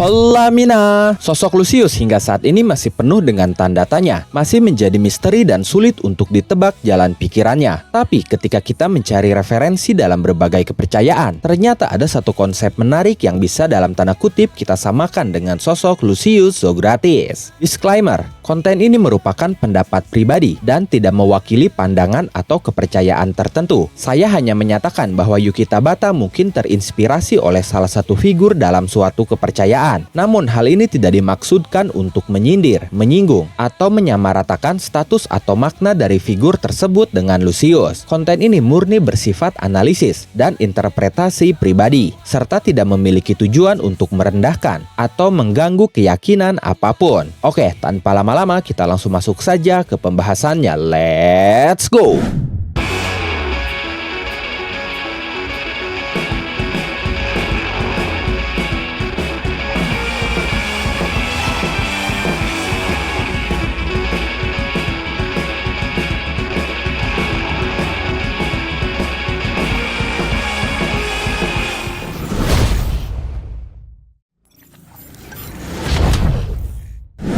Hola Mina. Sosok Lucius hingga saat ini masih penuh dengan tanda tanya, masih menjadi misteri dan sulit untuk ditebak jalan pikirannya. Tapi ketika kita mencari referensi dalam berbagai kepercayaan, ternyata ada satu konsep menarik yang bisa dalam tanda kutip kita samakan dengan sosok Lucius Socrates. Disclaimer, konten ini merupakan pendapat pribadi dan tidak mewakili pandangan atau kepercayaan tertentu. Saya hanya menyatakan bahwa Yuki Tabata mungkin terinspirasi oleh salah satu figur dalam suatu kepercayaan. Namun hal ini tidak dimaksudkan untuk menyindir, menyinggung, atau menyamaratakan status atau makna dari figur tersebut dengan Lucius. Konten ini murni bersifat analisis dan interpretasi pribadi, serta tidak memiliki tujuan untuk merendahkan atau mengganggu keyakinan apapun. Oke, tanpa lama-lama kita langsung masuk saja ke pembahasannya. Let's go!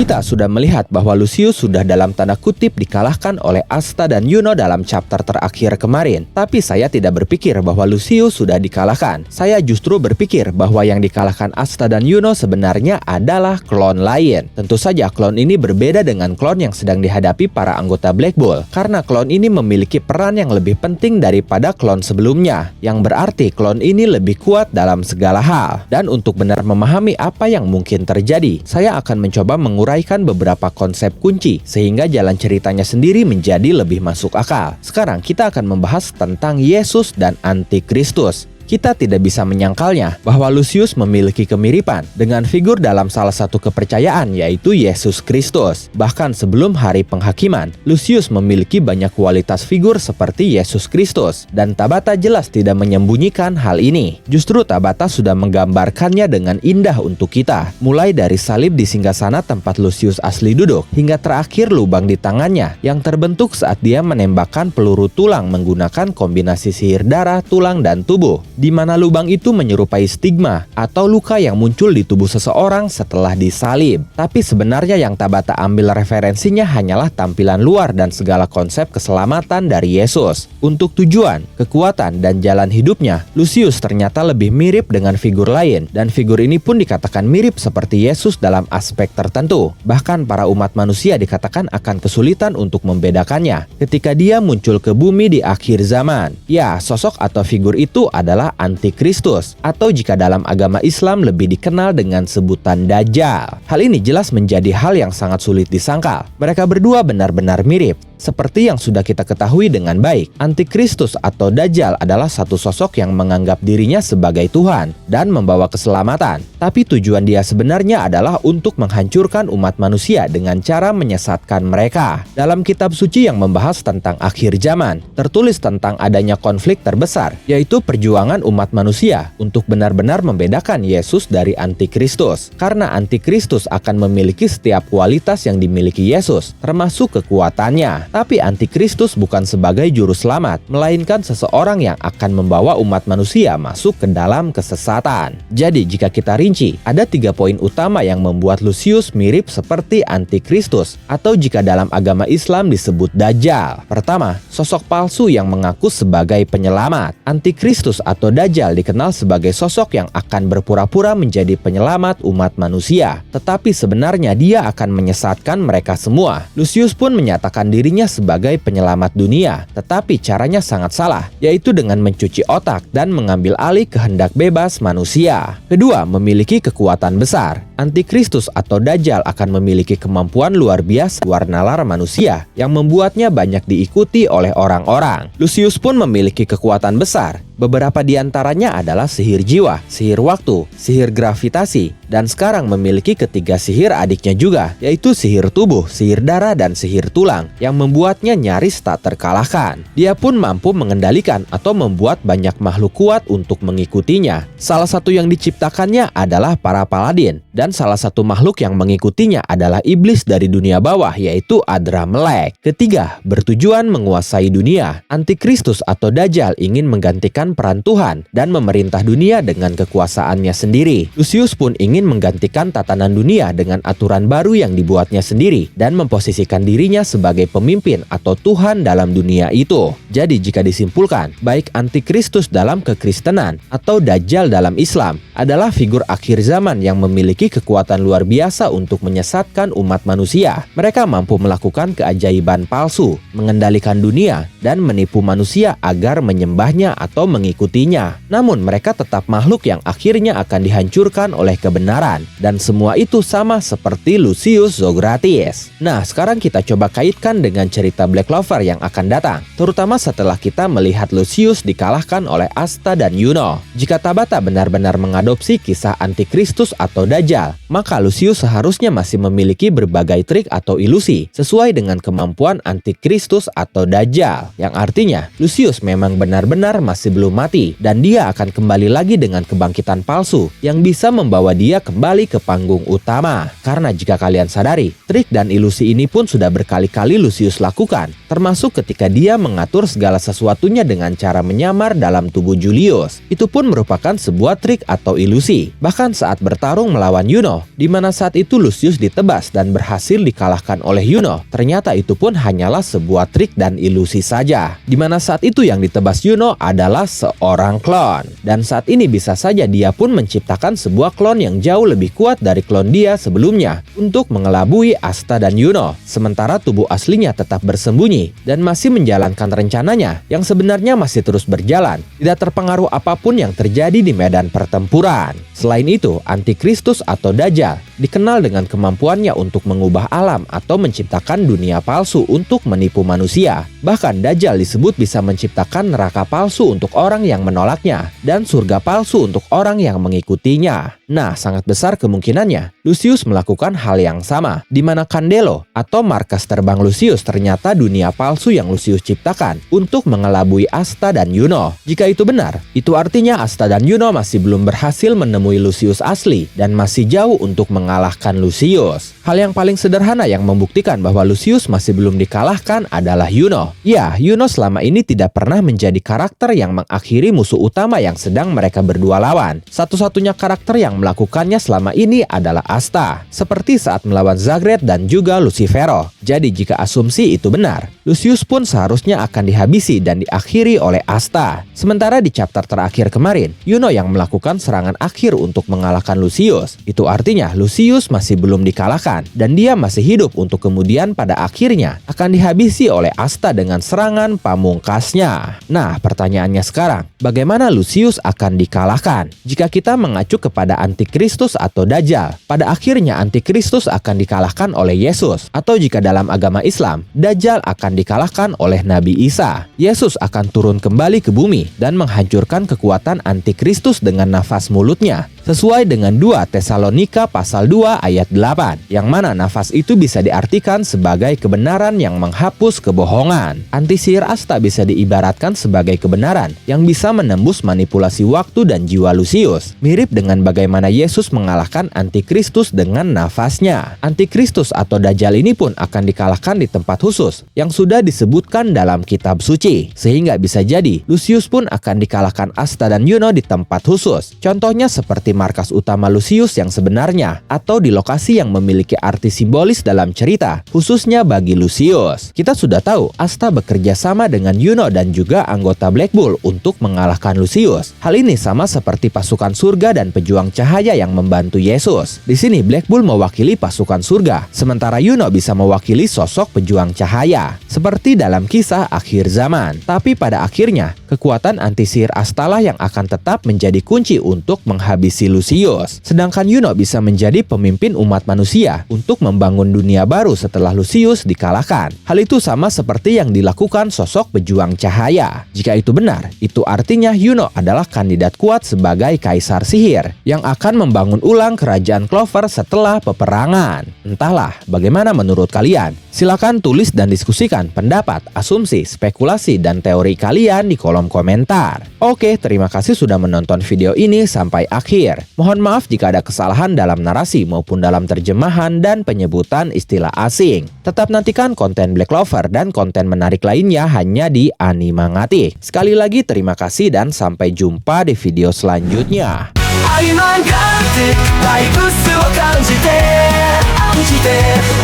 Kita sudah melihat bahwa Lucius sudah dalam tanda kutip dikalahkan oleh Asta dan Yuno dalam chapter terakhir kemarin. Tapi saya tidak berpikir bahwa Lucius sudah dikalahkan. Saya justru berpikir bahwa yang dikalahkan Asta dan Yuno sebenarnya adalah klon lain. Tentu saja klon ini berbeda dengan klon yang sedang dihadapi para anggota Black Bull, karena klon ini memiliki peran yang lebih penting daripada klon sebelumnya, yang berarti klon ini lebih kuat dalam segala hal. Dan untuk benar memahami apa yang mungkin terjadi, saya akan mencoba menguraikan beberapa konsep kunci sehingga jalan ceritanya sendiri menjadi lebih masuk akal. Sekarang kita akan membahas tentang Yesus dan Antikristus. Kita tidak bisa menyangkalnya bahwa Lucius memiliki kemiripan dengan figur dalam salah satu kepercayaan, yaitu Yesus Kristus. Bahkan sebelum hari penghakiman, Lucius memiliki banyak kualitas figur seperti Yesus Kristus, dan Tabata jelas tidak menyembunyikan hal ini. Justru Tabata sudah menggambarkannya dengan indah untuk kita, mulai dari salib di singgasana tempat Lucius asli duduk, hingga terakhir lubang di tangannya yang terbentuk saat dia menembakkan peluru tulang menggunakan kombinasi sihir darah, tulang, dan tubuh, di mana lubang itu menyerupai stigma atau luka yang muncul di tubuh seseorang setelah disalib. Tapi sebenarnya yang Tabata ambil referensinya hanyalah tampilan luar dan segala konsep keselamatan dari Yesus. Untuk tujuan, kekuatan, dan jalan hidupnya, Lucius ternyata lebih mirip dengan figur lain, dan figur ini pun dikatakan mirip seperti Yesus dalam aspek tertentu. Bahkan para umat manusia dikatakan akan kesulitan untuk membedakannya ketika dia muncul ke bumi di akhir zaman. Ya, sosok atau figur itu adalah Antikristus, atau jika dalam agama Islam lebih dikenal dengan sebutan Dajjal. Hal ini jelas menjadi hal yang sangat sulit disangkal. Mereka berdua benar-benar mirip. Seperti yang sudah kita ketahui dengan baik, Antikristus atau Dajjal adalah satu sosok yang menganggap dirinya sebagai Tuhan dan membawa keselamatan. Tapi tujuan dia sebenarnya adalah untuk menghancurkan umat manusia dengan cara menyesatkan mereka. Dalam kitab suci yang membahas tentang akhir zaman, tertulis tentang adanya konflik terbesar, yaitu perjuangan umat manusia untuk benar-benar membedakan Yesus dari Antikristus. Karena Antikristus akan memiliki setiap kualitas yang dimiliki Yesus, termasuk kekuatannya. Tapi Antikristus bukan sebagai juru selamat, melainkan seseorang yang akan membawa umat manusia masuk ke dalam kesesatan. Jadi jika kita rinci, ada 3 poin utama yang membuat Lucius mirip seperti Antikristus, atau jika dalam agama Islam disebut Dajjal. Pertama, sosok palsu yang mengaku sebagai penyelamat. Antikristus atau Dajjal dikenal sebagai sosok yang akan berpura-pura menjadi penyelamat umat manusia, tetapi sebenarnya dia akan menyesatkan mereka semua. Lucius pun menyatakan dirinya sebagai penyelamat dunia, tetapi caranya sangat salah, yaitu dengan mencuci otak dan mengambil alih kehendak bebas manusia. Kedua, memiliki kekuatan besar. Antikristus atau Dajjal akan memiliki kemampuan luar biasa warnalar manusia yang membuatnya banyak diikuti oleh orang-orang. Lucius pun memiliki kekuatan besar. Beberapa di antaranya adalah sihir jiwa, sihir waktu, sihir gravitasi, dan sekarang memiliki ketiga sihir adiknya juga, yaitu sihir tubuh, sihir darah, dan sihir tulang, yang membuatnya nyaris tak terkalahkan. Dia pun mampu mengendalikan atau membuat banyak makhluk kuat untuk mengikutinya. Salah satu yang diciptakannya adalah para paladin, dan salah satu makhluk yang mengikutinya adalah iblis dari dunia bawah, yaitu Adramelech. Ketiga, bertujuan menguasai dunia. Antikristus atau Dajjal ingin menggantikan menggantikan peran Tuhan dan memerintah dunia dengan kekuasaannya sendiri. Lucius pun ingin menggantikan tatanan dunia dengan aturan baru yang dibuatnya sendiri dan memposisikan dirinya sebagai pemimpin atau Tuhan dalam dunia itu. Jadi jika disimpulkan, baik Antikristus dalam kekristenan atau Dajjal dalam Islam adalah figur akhir zaman yang memiliki kekuatan luar biasa untuk menyesatkan umat manusia. Mereka mampu melakukan keajaiban palsu, mengendalikan dunia, dan menipu manusia agar menyembahnya atau mengikutinya. Namun mereka tetap makhluk yang akhirnya akan dihancurkan oleh kebenaran. Dan semua itu sama seperti Lucius Zografis. Nah, sekarang kita coba kaitkan dengan cerita Black Clover yang akan datang, terutama setelah kita melihat Lucius dikalahkan oleh Asta dan Yuno. Jika Tabata benar-benar mengadopsi kisah Antikristus atau Dajjal, maka Lucius seharusnya masih memiliki berbagai trik atau ilusi sesuai dengan kemampuan Antikristus atau Dajjal, yang artinya Lucius memang benar-benar masih belum mati dan dia akan kembali lagi dengan kebangkitan palsu yang bisa membawa dia kembali ke panggung utama. Karena jika kalian sadari, trik dan ilusi ini pun sudah berkali-kali Lucius lakukan, termasuk ketika dia mengatur segala sesuatunya dengan cara menyamar dalam tubuh Julius. Itu pun merupakan sebuah trik atau ilusi. Bahkan saat bertarung melawan Yuno, di mana saat itu Lucius ditebas dan berhasil dikalahkan oleh Yuno, ternyata itu pun hanyalah sebuah trik dan ilusi saja. Di mana saat itu yang ditebas Yuno adalah seorang klon. Dan saat ini bisa saja dia pun menciptakan sebuah klon yang jauh lebih kuat dari klon dia sebelumnya untuk mengelabui Asta dan Yuno. Sementara tubuh aslinya tetap bersembunyi dan masih menjalankan rencananya yang sebenarnya masih terus berjalan, tidak terpengaruh apapun yang terjadi di medan pertempuran. Selain itu, Antikristus atau Dajjal dikenal dengan kemampuannya untuk mengubah alam atau menciptakan dunia palsu untuk menipu manusia. Bahkan Dajjal disebut bisa menciptakan neraka palsu untuk orang yang menolaknya dan surga palsu untuk orang yang mengikutinya. Nah, sangat besar kemungkinannya Lucius melakukan hal yang sama, di mana Candelo atau markas terbang Lucius ternyata dunia palsu yang Lucius ciptakan untuk mengelabui Asta dan Yuno. Jika itu benar, itu artinya Asta dan Yuno masih belum berhasil menemui Lucius asli dan masih jauh untuk mengalahkan Lucius. Hal yang paling sederhana yang membuktikan bahwa Lucius masih belum dikalahkan adalah Yuno. Ya, Yuno selama ini tidak pernah menjadi karakter yang mengakhiri musuh utama yang sedang mereka berdua lawan. Satu-satunya karakter yang melakukannya selama ini adalah Asta, seperti saat melawan Zagreus dan juga Lucifero. Jadi jika asumsi itu benar, Lucius pun seharusnya akan dihabisi dan diakhiri oleh Asta. Sementara di chapter terakhir kemarin, Yuno yang melakukan serangan akhir untuk mengalahkan Lucius. Itu artinya Lucius masih belum dikalahkan dan dia masih hidup untuk kemudian pada akhirnya akan dihabisi oleh Asta dengan serangan pamungkasnya. Nah, pertanyaannya sekarang, bagaimana Lucius akan dikalahkan? Jika kita mengacu kepada Antikristus atau Dajjal, pada akhirnya Antikristus akan dikalahkan oleh Yesus. Atau jika dalam agama Islam, Dajjal akan dikalahkan oleh Nabi Isa. Yesus akan turun kembali ke bumi dan menghancurkan kekuatan Antikristus dengan nafas mulutnya, sesuai dengan 2 Tesalonika pasal 2 ayat 8, yang mana nafas itu bisa diartikan sebagai kebenaran yang menghapus kebohongan. Antisihir Asta bisa diibaratkan sebagai kebenaran yang bisa menembus manipulasi waktu dan jiwa Lucius, mirip dengan bagaimana Yesus mengalahkan Antikristus dengan nafasnya. Antikristus atau Dajjal ini pun akan dikalahkan di tempat khusus yang sudah disebutkan dalam kitab suci, sehingga bisa jadi Lucius pun akan dikalahkan Asta dan Yuno di tempat khusus. Contohnya seperti markas utama Lucius yang sebenarnya, atau di lokasi yang memiliki arti simbolis dalam cerita, khususnya bagi Lucius. Kita sudah tahu Asta bekerja sama dengan Yuno dan juga anggota Black Bull untuk mengalahkan Lucius. Hal ini sama seperti pasukan surga dan pejuang cahaya yang membantu Yesus. Di sini Black Bull mewakili pasukan surga, sementara Yuno bisa mewakili sosok pejuang cahaya, seperti dalam kisah akhir zaman. Tapi pada akhirnya, kekuatan antisihir Asta lah yang akan tetap menjadi kunci untuk menghabisi Lucius. Sedangkan Yuno bisa menjadi pemimpin umat manusia untuk membangun dunia baru setelah Lucius dikalahkan. Hal itu sama seperti yang dilakukan sosok pejuang cahaya. Jika itu benar, itu artinya Yuno adalah kandidat kuat sebagai kaisar sihir yang akan membangun ulang kerajaan Clover setelah peperangan. Entahlah, bagaimana menurut kalian? Silakan tulis dan diskusikan pendapat, asumsi, spekulasi, dan teori kalian di kolom komentar. Oke, terima kasih sudah menonton video ini sampai akhir. terakhir. Mohon maaf jika ada kesalahan dalam narasi maupun dalam terjemahan dan penyebutan istilah asing. Tetap nantikan konten Black Clover dan konten menarik lainnya hanya di Animangati. Sekali lagi terima kasih dan sampai jumpa di video selanjutnya. 相まがってバイブスを感じて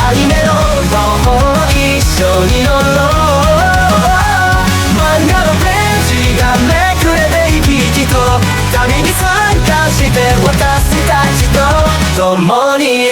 アニメの魔法一緒に乗ろう漫画のページがめくれて生き生きと旅に参加して私たちと共に